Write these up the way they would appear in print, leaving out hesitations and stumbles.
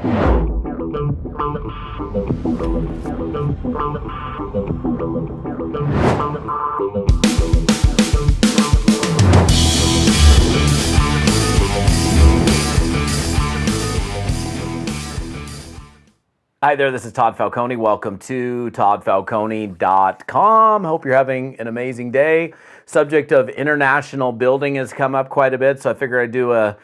Hi there, this is Todd Falcone. Welcome to toddfalcone.com. Hope you're having an amazing day. Subject of international building has come up quite a bit, so I figured I'd do a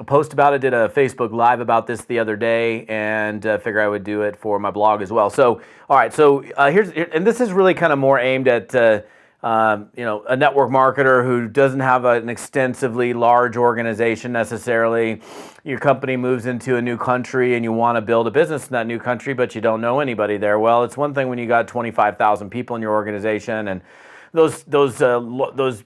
post about it. Did a Facebook Live about this the other day, and figure I would do it for my blog as well. So, all right, so and this is really kind of more aimed at a network marketer who doesn't have an extensively large organization necessarily. Your company moves into a new country and you want to build a business in that new country, but you don't know anybody there. Well, it's one thing when you got 25,000 people in your organization, and those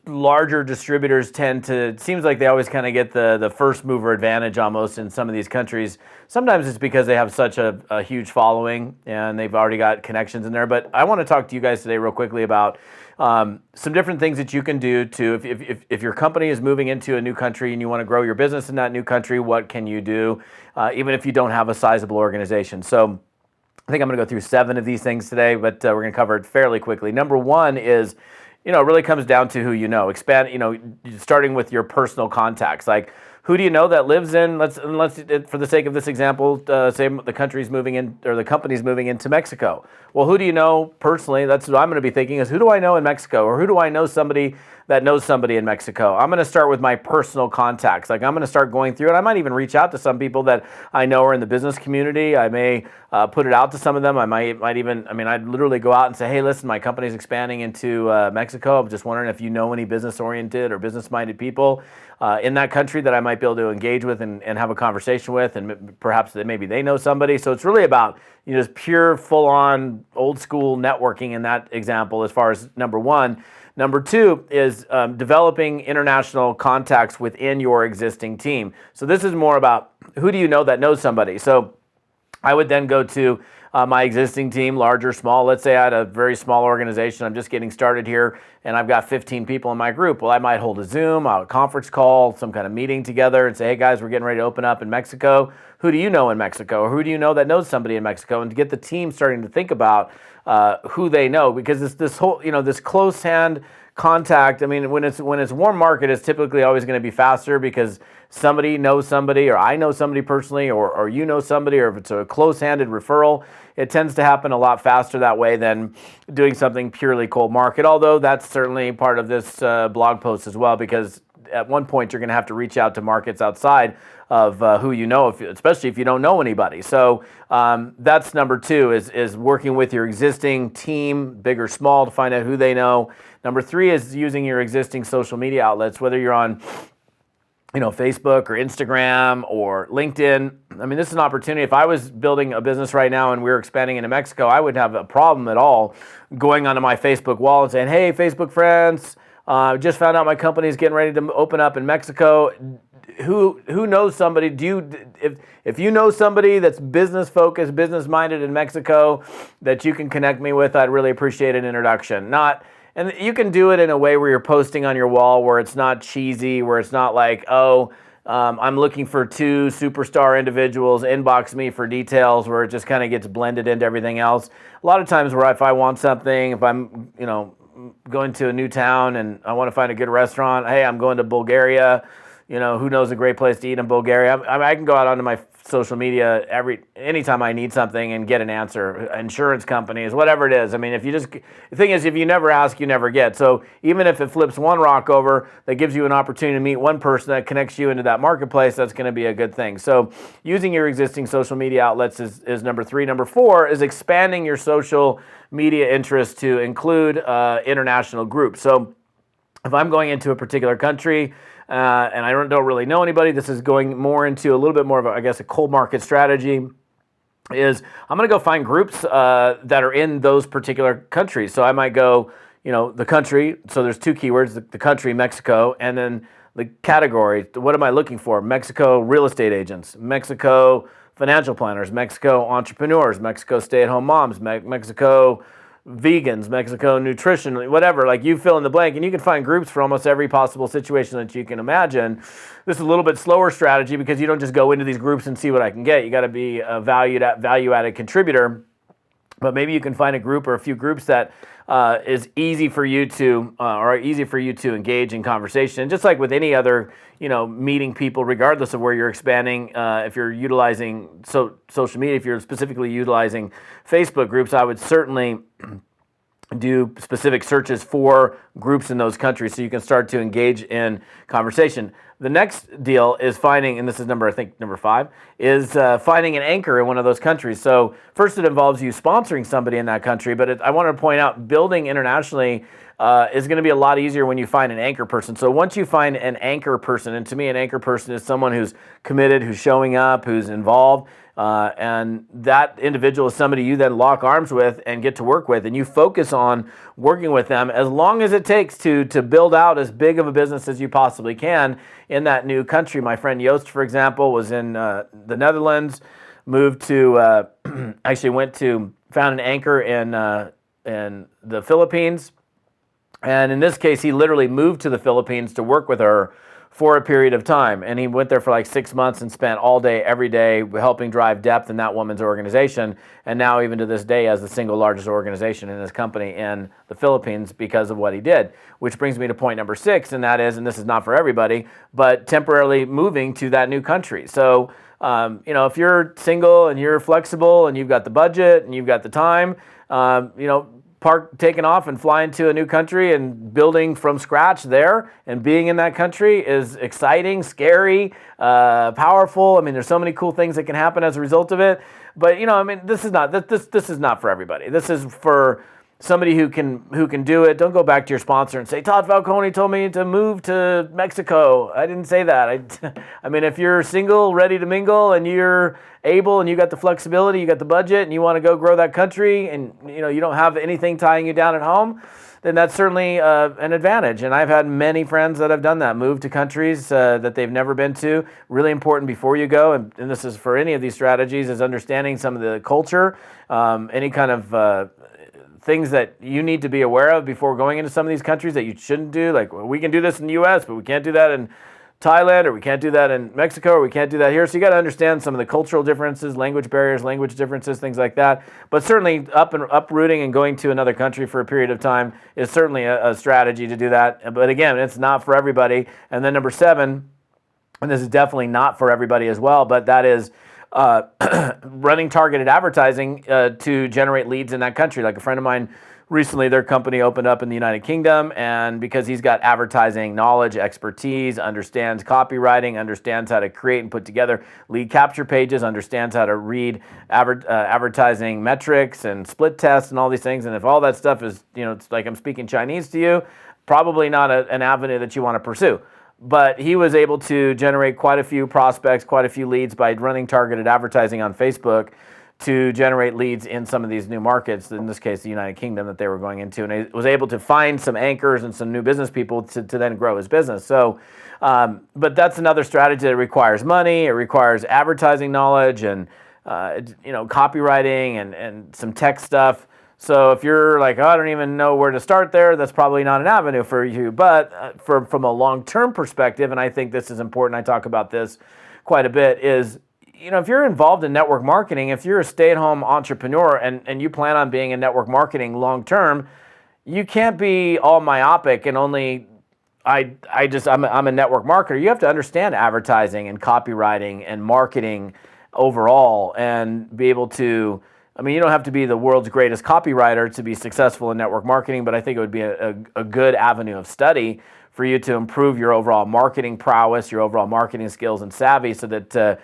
larger distributors tend to, it seems like they always kind of get the first mover advantage almost in some of these countries. Sometimes it's because they have such a huge following and they've already got connections in there. But I want to talk to you guys today real quickly about some different things that you can do to, if your company is moving into a new country and you want to grow your business in that new country, what can you do, even if you don't have a sizable organization? So I think I'm going to go through 7 of these things today, but we're going to cover it fairly quickly. Number 1 is, it really comes down to who you know. Expand, starting with your personal contacts. Like, who do you know that lives in, let's for the sake of this example, say the country's moving in, or the company's moving into Mexico. Well, who do you know personally? That's what I'm going to be thinking, is who do I know in Mexico, or who do I know somebody that knows somebody in Mexico? I'm going to start with my personal contacts. Like, I'm going to start going through it. I might even reach out to some people that I know are in the business community. I may put it out to some of them. I might even, I'd literally go out and say, hey, listen, my company's expanding into Mexico. I'm just wondering if you know any business-oriented or business-minded people in that country that I might be able to engage with and have a conversation with, and perhaps maybe they know somebody. So it's really about just pure, full-on, old-school networking in that example as far as number 1. Number 2 is developing international contacts within your existing team. So this is more about who do you know that knows somebody. So I would then go to my existing team, large or small. Let's say I had a very small organization. I'm just getting started here, and I've got 15 people in my group. Well, I might hold a Zoom, a conference call, some kind of meeting together and say, hey, guys, we're getting ready to open up in Mexico. Who do you know in Mexico? Or who do you know that knows somebody in Mexico? And to get the team starting to think about who they know, because this whole, this close hand contact, when it's warm market, it's typically always going to be faster because somebody knows somebody, or I know somebody personally, or you know somebody, or if it's a close-handed referral, it tends to happen a lot faster that way than doing something purely cold market, although that's certainly part of this blog post as well, because at one point you're going to have to reach out to markets outside of who you know, especially if you don't know anybody. So that's number 2, is working with your existing team, big or small, to find out who they know. Number 3 is using your existing social media outlets, whether you're on Facebook or Instagram or LinkedIn. This is an opportunity. If I was building a business right now and we were expanding into Mexico, I wouldn't have a problem at all going onto my Facebook wall and saying, hey, Facebook friends, just found out my company's getting ready to open up in Mexico. Who knows somebody? If you know somebody that's business focused, business minded in Mexico that you can connect me with, I'd really appreciate an introduction. And you can do it in a way where you're posting on your wall, where it's not cheesy, where it's not like, I'm looking for 2 superstar individuals, inbox me for details, where it just kind of gets blended into everything else. A lot of times where if I want something, if I'm, going to a new town and I want to find a good restaurant, hey, I'm going to Bulgaria, who knows a great place to eat in Bulgaria? I can go out onto my social media anytime I need something and get an answer. Insurance companies, whatever it is. The thing is, if you never ask, you never get. So even if it flips one rock over, that gives you an opportunity to meet one person that connects you into that marketplace, that's going to be a good thing. So using your existing social media outlets is number 3. Number 4 is expanding your social media interest to include international groups. So if I'm going into a particular country, and I don't really know anybody, this is going more into a little bit more of a cold market strategy, is I'm going to go find groups that are in those particular countries. So I might go, the country, so there's 2 keywords, the country, Mexico, and then the category. What am I looking for? Mexico real estate agents, Mexico financial planners, Mexico entrepreneurs, Mexico stay-at-home moms, Mexico vegans, Mexico nutrition, whatever, like you fill in the blank, and you can find groups for almost every possible situation that you can imagine. This is a little bit slower strategy because you don't just go into these groups and see what I can get. You got to be a value-added contributor. But maybe you can find a group or a few groups that is easy for you to engage in conversation. And just like with any other, meeting people, regardless of where you're expanding, if you're utilizing social media, if you're specifically utilizing Facebook groups, I would certainly do specific searches for groups in those countries so you can start to engage in conversation. The next deal is finding, and this is number 5, is finding an anchor in one of those countries. So first it involves you sponsoring somebody in that country, but I want to point out building internationally is going to be a lot easier when you find an anchor person. So once you find an anchor person, and to me an anchor person is someone who's committed, who's showing up, who's involved, and that individual is somebody you then lock arms with and get to work with, and you focus on working with them as long as it takes to build out as big of a business as you possibly can in that new country. My friend Joost, for example, was in the Netherlands, moved to, found an anchor in the Philippines, and in this case, he literally moved to the Philippines to work with her for a period of time. And he went there for like 6 months and spent all day, every day, helping drive depth in that woman's organization. And now, even to this day, has the single largest organization in his company in the Philippines because of what he did. Which brings me to point number 6, and that is, and this is not for everybody, but temporarily moving to that new country. So, if you're single and you're flexible and you've got the budget and you've got the time, taking off and flying to a new country and building from scratch there and being in that country is exciting, scary, powerful. I mean, there's so many cool things that can happen as a result of it. But this is not for everybody. This is for somebody who can do it. Don't go back to your sponsor and say, Todd Falcone told me to move to Mexico. I didn't say that. I mean, if you're single, ready to mingle, and you're able and you got the flexibility, you got the budget, and you want to go grow that country, and you don't have anything tying you down at home, then that's certainly an advantage. And I've had many friends that have done that, moved to countries that they've never been to. Really important before you go, and this is for any of these strategies, is understanding some of the culture, any kind of things that you need to be aware of before going into some of these countries that you shouldn't do. Like, we can do this in the U.S., but we can't do that in Thailand, or we can't do that in Mexico, or we can't do that here. So you got to understand some of the cultural differences, language barriers, language differences, things like that. But certainly uprooting and going to another country for a period of time is certainly a strategy to do that. But again, it's not for everybody. And then number 7, and this is definitely not for everybody as well, but that is running targeted advertising to generate leads in that country. Like a friend of mine recently, their company opened up in the United Kingdom, and because he's got advertising knowledge, expertise, understands copywriting, understands how to create and put together lead capture pages, understands how to read advertising metrics and split tests and all these things. And if all that stuff is, it's like I'm speaking Chinese to you, probably not an avenue that you want to pursue. But he was able to generate quite a few prospects, quite a few leads by running targeted advertising on Facebook to generate leads in some of these new markets, in this case, the United Kingdom, that they were going into. And he was able to find some anchors and some new business people to then grow his business. So, but that's another strategy that requires money. It requires advertising knowledge and, copywriting and some tech stuff. So if you're like, I don't even know where to start there, that's probably not an avenue for you. But from a long-term perspective, and I think this is important, I talk about this quite a bit, is, if you're involved in network marketing, if you're a stay-at-home entrepreneur and you plan on being in network marketing long-term, you can't be all myopic and only, I'm a network marketer. You have to understand advertising and copywriting and marketing overall and be able to, you don't have to be the world's greatest copywriter to be successful in network marketing, but I think it would be a good avenue of study for you to improve your overall marketing prowess, your overall marketing skills and savvy, so that,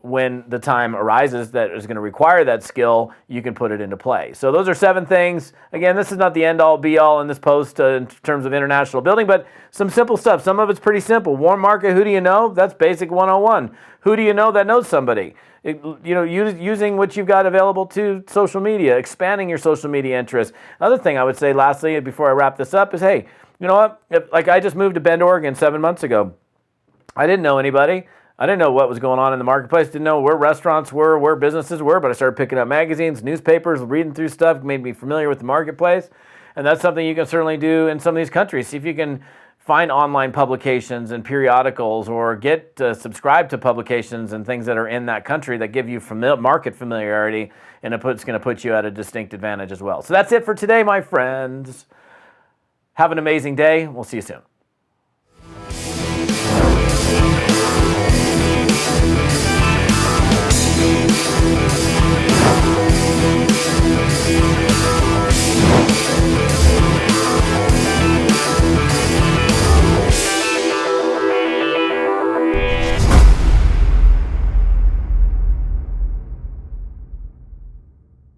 when the time arises that is going to require that skill, you can put it into play. So those are 7 things. Again, this is not the end-all, be-all in this post in terms of international building, but some simple stuff. Some of it's pretty simple. Warm market, who do you know? That's basic 101. Who do you know that knows somebody? Using what you've got available to social media, expanding your social media interests. Another thing I would say lastly, before I wrap this up, is, hey, you know what? Like I just moved to Bend, Oregon 7 months ago. I didn't know anybody. I didn't know what was going on in the marketplace, didn't know where restaurants were, where businesses were, but I started picking up magazines, newspapers, reading through stuff, made me familiar with the marketplace. And that's something you can certainly do in some of these countries. See if you can find online publications and periodicals, or get subscribe to publications and things that are in that country that give you market familiarity, and it's going to put you at a distinct advantage as well. So that's it for today, my friends. Have an amazing day. We'll see you soon.